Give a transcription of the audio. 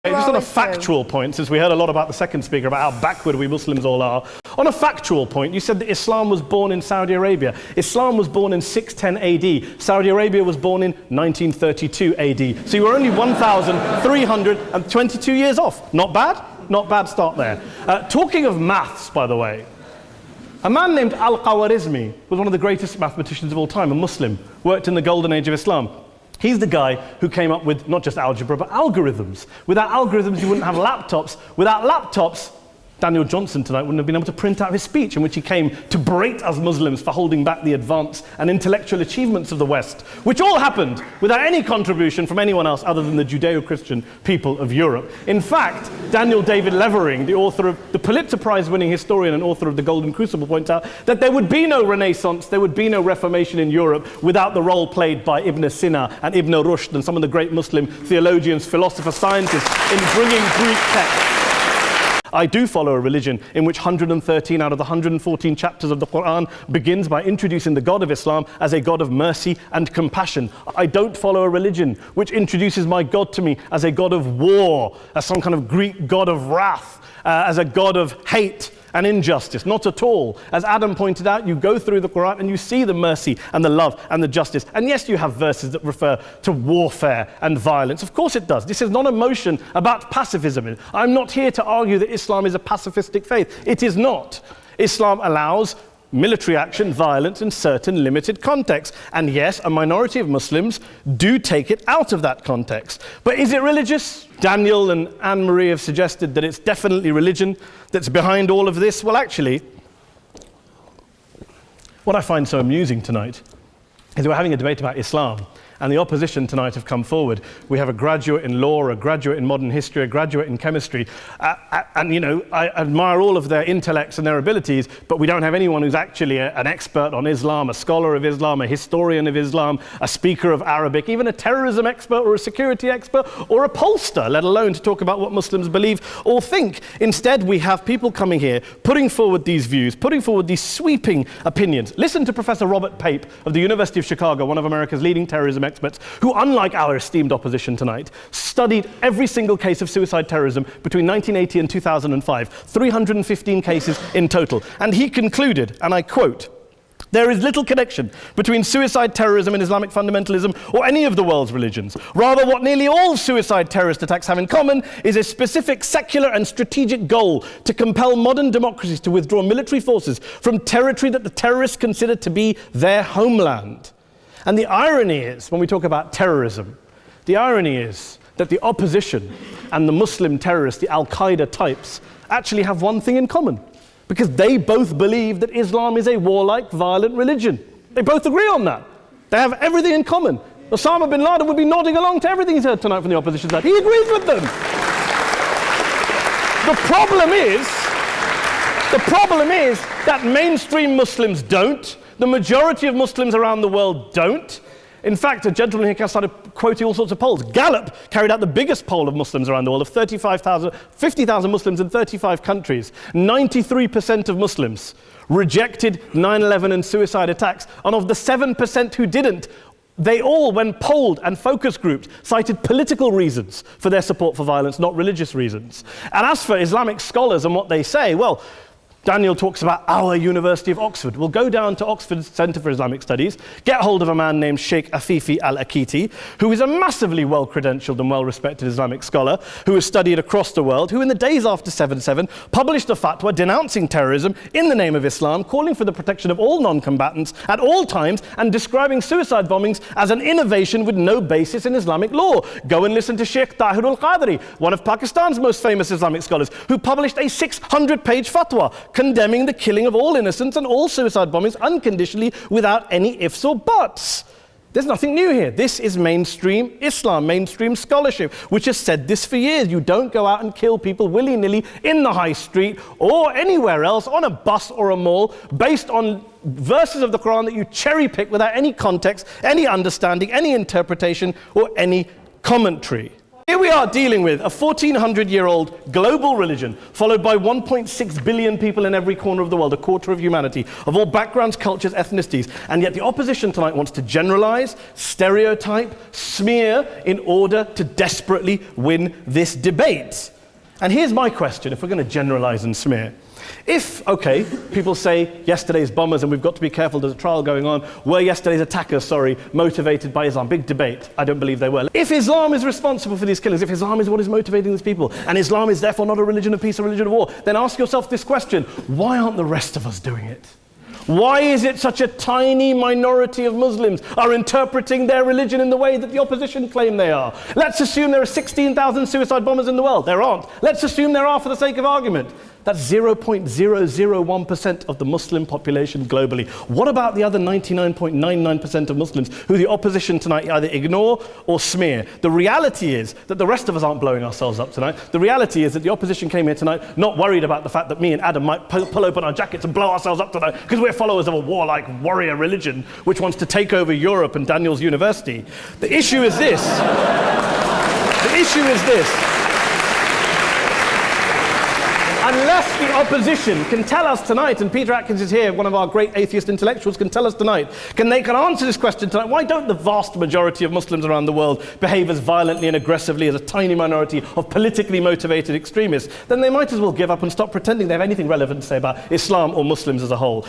Just on a factual point, since we heard a lot about the second speaker, about how backward we Muslims all are, on a factual point, you said that Islam was born in Saudi Arabia. Islam was born in 610 AD. Saudi Arabia was born in 1932 AD. So you were only 1,322 years off. Not bad? Not bad start there. Talking of maths, by the way, a man named Al-Khwarizmi was one of the greatest mathematicians of all time, a Muslim, worked in the golden age of Islam. He's the guy who came up with not just algebra, but algorithms. Without algorithms, you wouldn't have laptops. Without laptops, Daniel Johnson tonight wouldn't have been able to print out his speech in which he came to berate us Muslims for holding back the advance and intellectual achievements of the West, which all happened without any contribution from anyone else other than the Judeo-Christian people of Europe. In fact, Daniel David Levering, the author of the Pulitzer Prize-winning historian and author of The Golden Crucible, points out that there would be no Renaissance, there would be no Reformation in Europe without the role played by Ibn Sina and Ibn Rushd and some of the great Muslim theologians, philosophers, scientists in bringing Greek texts. I do follow a religion in which 113 out of the 114 chapters of the Quran begins by introducing the God of Islam as a God of mercy and compassion. I don't follow a religion which introduces my God to me as a God of war, as some kind of Greek God of wrath, as a God of hate and injustice. Not at all. As Adam pointed out, you go through the Quran and you see the mercy and the love and the justice. And yes, you have verses that refer to warfare and violence. Of course it does. This is not a motion about pacifism. I'm not here to argue that Islam is a pacifistic faith. It is not. Islam allows military action, violence in certain limited contexts. And yes, a minority of Muslims do take it out of that context. But is it religious? Daniel and Anne-Marie have suggested that it's definitely religion that's behind all of this. Well, actually, what I find so amusing tonight is we're having a debate about Islam, and the opposition tonight have come forward. We have a graduate in law, a graduate in modern history, a graduate in chemistry, and you know, I admire all of their intellects and their abilities, but we don't have anyone who's actually an expert on Islam, a scholar of Islam, a historian of Islam, a speaker of Arabic, even a terrorism expert or a security expert or a pollster, let alone to talk about what Muslims believe or think. Instead, we have people coming here, putting forward these views, putting forward these sweeping opinions. Listen to Professor Robert Pape of the University of Chicago, one of America's leading terrorism experts, who, unlike our esteemed opposition tonight, studied every single case of suicide terrorism between 1980 and 2005, 315 cases in total. And he concluded, and I quote, "There is little connection between suicide terrorism and Islamic fundamentalism or any of the world's religions. Rather, what nearly all suicide terrorist attacks have in common is a specific secular and strategic goal to compel modern democracies to withdraw military forces from territory that the terrorists consider to be their homeland." And the irony is, when we talk about terrorism, the irony is that the opposition and the Muslim terrorists, the Al-Qaeda types, actually have one thing in common, because they both believe that Islam is a warlike, violent religion. They both agree on that. They have everything in common. Osama bin Laden would be nodding along to everything he's heard tonight from the opposition side. He agrees with them. The problem is that mainstream Muslims don't. The majority of Muslims around the world don't. In fact, a gentleman here started quoting all sorts of polls. Gallup carried out the biggest poll of Muslims around the world, of 50,000 Muslims in 35 countries. 93% of Muslims rejected 9/11 and suicide attacks. And of the 7% who didn't, they all, when polled and focus grouped, cited political reasons for their support for violence, not religious reasons. And as for Islamic scholars and what they say, well, Daniel talks about our University of Oxford. We'll go down to Oxford Centre for Islamic Studies, get hold of a man named Sheikh Afifi al-Akiti, who is a massively well-credentialed and well-respected Islamic scholar, who has studied across the world, who in the days after 7/7 published a fatwa denouncing terrorism in the name of Islam, calling for the protection of all non-combatants at all times, and describing suicide bombings as an innovation with no basis in Islamic law. Go and listen to Sheikh Tahir al-Qadri, one of Pakistan's most famous Islamic scholars, who published a 600-page fatwa condemning the killing of all innocents and all suicide bombings unconditionally without any ifs or buts. There's nothing new here. This is mainstream Islam, mainstream scholarship, which has said this for years. You don't go out and kill people willy-nilly in the high street or anywhere else, on a bus or a mall, based on verses of the Quran that you cherry-pick without any context, any understanding, any interpretation, or any commentary. Here we are dealing with a 1400-year-old global religion followed by 1.6 billion people in every corner of the world, a quarter of humanity, of all backgrounds, cultures, ethnicities, and yet the opposition tonight wants to generalize, stereotype, smear in order to desperately win this debate. And here's my question, if we're going to generalize and smear. If, okay, people say yesterday's bombers, and we've got to be careful, there's a trial going on, were yesterday's attackers, motivated by Islam? Big debate. I don't believe they were. If Islam is responsible for these killings, if Islam is what is motivating these people, and Islam is therefore not a religion of peace, a religion of war, then ask yourself this question: why aren't the rest of us doing it? Why is it such a tiny minority of Muslims are interpreting their religion in the way that the opposition claim they are? Let's assume there are 16,000 suicide bombers in the world. There aren't. Let's assume there are for the sake of argument. That's 0.001% of the Muslim population globally. What about the other 99.99% of Muslims who the opposition tonight either ignore or smear? The reality is that the rest of us aren't blowing ourselves up tonight. The reality is that the opposition came here tonight not worried about the fact that me and Adam might pull open our jackets and blow ourselves up tonight because we're followers of a warlike warrior religion which wants to take over Europe and Daniel's university. The issue is this. The issue is this. Unless the opposition can tell us tonight, and Peter Atkins is here, one of our great atheist intellectuals, can tell us tonight, can answer this question tonight: why don't the vast majority of Muslims around the world behave as violently and aggressively as a tiny minority of politically motivated extremists? Then they might as well give up and stop pretending they have anything relevant to say about Islam or Muslims as a whole.